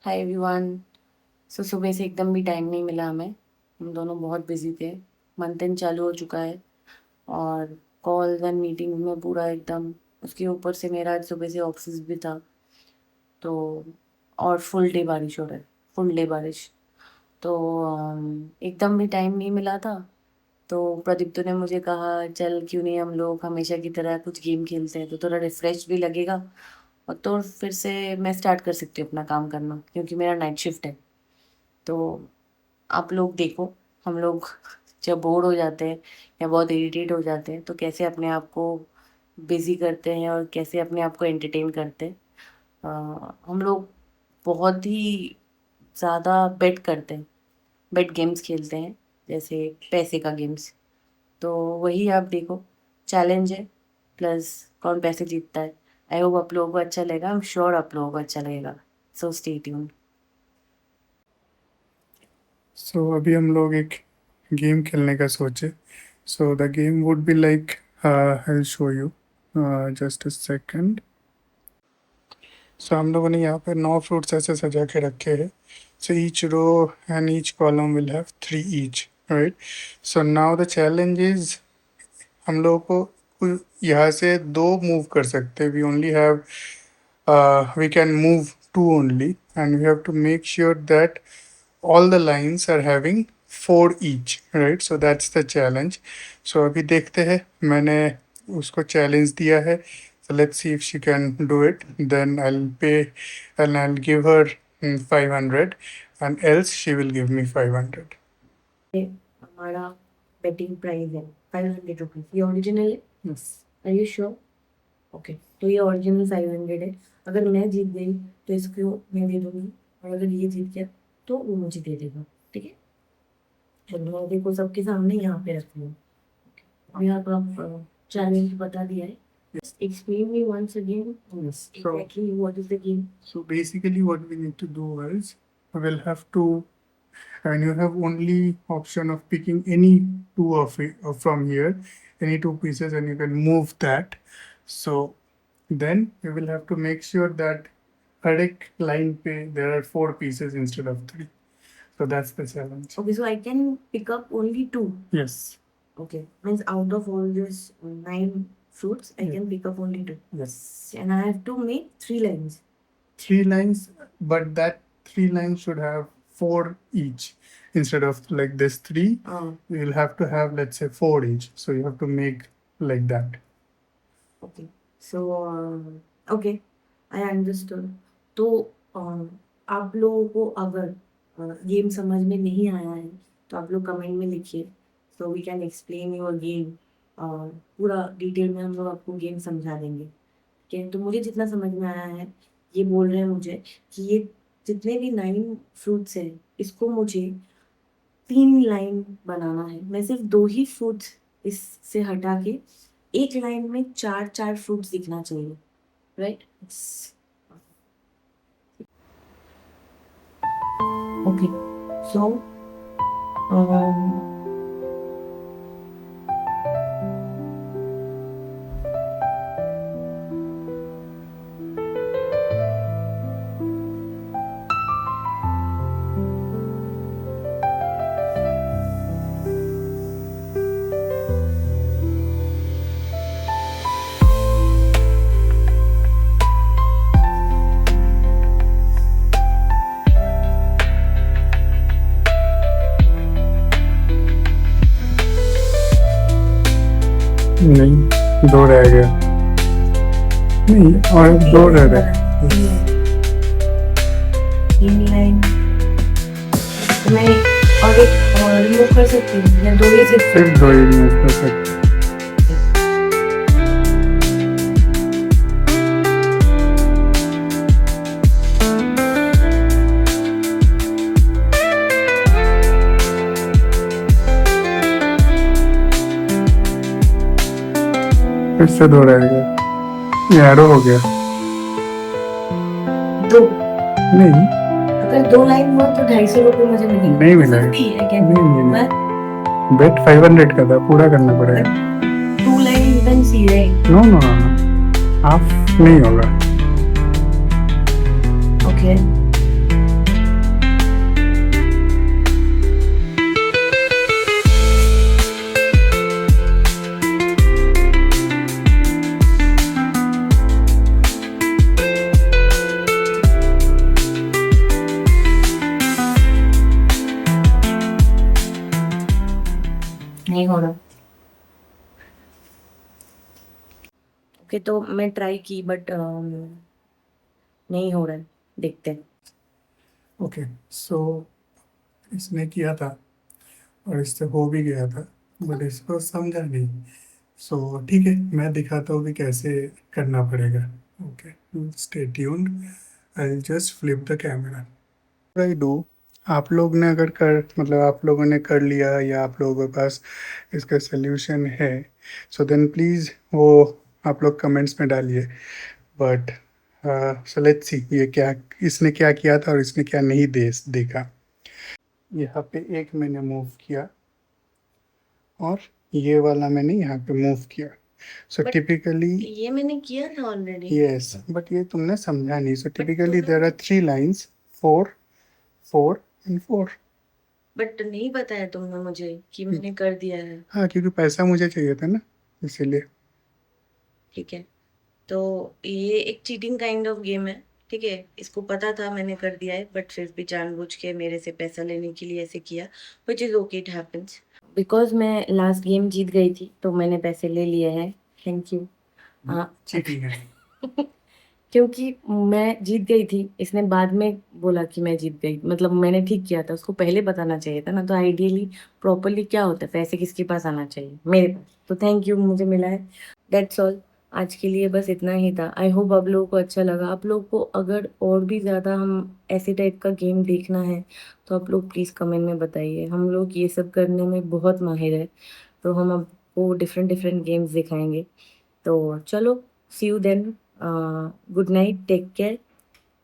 Hi everyone. सुबह से एकदम भी टाइम नहीं मिला हमें। हम दोनों बहुत बिजी थे। मंथ एंड चालू हो चुका है और कॉल्स एंड मीटिंग में पूरा एकदम, उसके ऊपर से मेरा आज सुबह से ऑफिस भी था। तो और फुल डे बारिश हो रहा है, फुल डे बारिश। तो एकदम भी टाइम नहीं मिला था। तो प्रदीप्तो ने मुझे कहा चल क्यों नहीं हम लोग हमेशा की तरह कुछ गेम खेलते हैं, तो थोड़ा रिफ्रेश भी लगेगा और तो फिर से मैं स्टार्ट कर सकती हूँ अपना काम करना, क्योंकि मेरा नाइट शिफ्ट है। तो आप लोग देखो, हम लोग जब बोर हो जाते हैं या बहुत इरिटेट हो जाते हैं तो कैसे अपने आप को बिजी करते हैं और कैसे अपने आप को एंटरटेन करते हैं। हम लोग बहुत ही ज़्यादा बेट करते हैं, बेट गेम्स खेलते हैं, जैसे पैसे का गेम्स। तो वही आप देखो, चैलेंज है प्लस कौन पैसे जीतता है। आई होप आप लोगों को अच्छा लगेगा, आई एम श्योर आप लोगों को अच्छा लगेगा। So stay tuned. अभी हम लोग एक गेम खेलने का सोचे। The game would be like, I will show you just a second. हम लोगों ने यहाँ पर 9 फ्रूट्स ऐसे सजा के रखे हैं। Each row and each column will have 3 each, right. Now the challenge is, हम लोगों को यहाँ से 2 मूव कर सकते हैं। We only have, we can move 2 only, and we have to make sure that all the lines are having 4 each, right? So that's the challenge. अभी देखते हैं, मैंने उसको चैलेंज दिया है। Let's see if she can do it. Then I'll pay and I'll give her 500, and else she will give me 500. हमारा betting price है 500 rupees. ये ओरिजिनल है? Yes. Are you sure? Okay, तो ये ओरिजिनल 500 है। अगर मैं जीत गई तो इसको मैं दे दूंगी, और अगर ये जीत गया तो वो मुझे दे देगा, ठीक है? चलो मैं देखो सबके सामने यहाँ पे रखती हूँ। अभी आप चैलेंज बता दिया है। Explain me once again Yes. exactly what is the game. So basically what we need to do is, we'll have to, and you have only option of picking any 2 of it from here, any 2 pieces, and you can move that. So then you will have to make sure that Harik line pe there are 4 pieces instead of 3. So that's the challenge. Okay, so I can pick up only 2. Yes. Okay, means out of all this 9 fruits, I can pick up only 2. Yes. And I have to make 3 lines. 3 lines, but that 3 lines should have 4 each instead of like this 3. You will have to have, let's say, 4 each. So you have to make like that. Okay. So okay, I understood. तो आप लोगों को अगर game समझ में नहीं आया है तो आप लोग कमेंट में लिखिए, so we can explain your game. पूरा डिटेल में हम लोग आपको गेम समझा देंगे, ठीक है? तो मुझे जितना समझ में आया है, ये बोल रहे हैं मुझे कि ये जितने भी 9 फ्रूट्स हैं इसको मुझे 3 लाइन बनाना है। मैं सिर्फ 2 ही फ्रूट्स इससे हटा के एक लाइन में 4 फ्रूट्स दिखना चाहिए, राइट? ओके, सो नहीं, 2 रह गया। नहीं, और 2 रह गए। 3 लाइन तो मैं और एक रिमूव कर सकती हूँ या 2 ही सिर्फ 2 ही रिमूव कर सकते। फिर से 2 रह गए। ये एरो हो गया। 2 नहीं, अगर 2 लाइन हुआ तो 250 रुपये मुझे मिलेंगे। नहीं मिलेगा। नहीं, बेट 500 का था, पूरा करना पड़ेगा। 2 line you can see, right? No no, half नहीं होगा। ओके, नहीं हो रहा। ओके, तो मैं ट्राई की बट नहीं हो रहा है, देखते हैं। ओके, सो इसने किया था और इससे हो भी गया था, बट इसको समझा नहीं। सो ठीक है, मैं दिखाता हूँ कि कैसे करना पड़ेगा। Okay, stay tuned, I just flip the camera. I do, आप लोग ने अगर कर मतलब आप लोगों ने कर लिया या आप लोगों के पास इसका सोल्यूशन है, सो देन प्लीज़ वो आप लोग कमेंट्स में डालिए। बट सो लेट्स सी ये क्या, इसने क्या किया था और इसने क्या नहीं देखा। यहाँ पे एक मैंने मूव किया और ये वाला मैंने यहाँ पे मूव किया। सो बट टिपिकली ये मैंने किया था ऑलरेडी। यस, बट ये तुमने समझा नहीं। सो बट टिपिकली तूने देर आर मुझे 3 लाइन्स, 4 4 एंड 4। बट नहीं बताया तुमने मुझे कि मैंने कर दिया है। हाँ, क्योंकि पैसा मुझे चाहिए था ना, इसीलिए। ठीक है, तो ये एक चीटिंग काइंड ऑफ गेम है। ठीक है, इसको पता था मैंने कर दिया है, बट फिर भी जानबूझ के मेरे से पैसा लेने के लिए ऐसे किया, which is okay, it happens. Because मैं लास्ट गेम जीत गई थी तो मैंने पैसे ले लिए हैं। Thank you. हाँ। चीटिंग है। क्योंकि मैं जीत गई थी, इसने बाद में बोला कि मैं जीत गई, मतलब मैंने ठीक किया था, उसको पहले बताना चाहिए था ना। तो आइडियली प्रॉपरली क्या होता है, पैसे किसके पास आना चाहिए, मेरे पास। तो थैंक यू, मुझे मिला है। दैट्स ऑल, आज के लिए बस इतना ही था। आई होप आप लोगों को अच्छा लगा। आप लोगों को अगर और भी ज़्यादा हम ऐसे टाइप का गेम देखना है तो आप लोग प्लीज़ कमेंट में बताइए। हम लोग ये सब करने में बहुत माहिर है, तो हम आपको डिफरेंट डिफरेंट गेम्स दिखाएंगे। तो चलो, see you then. Good night, take care.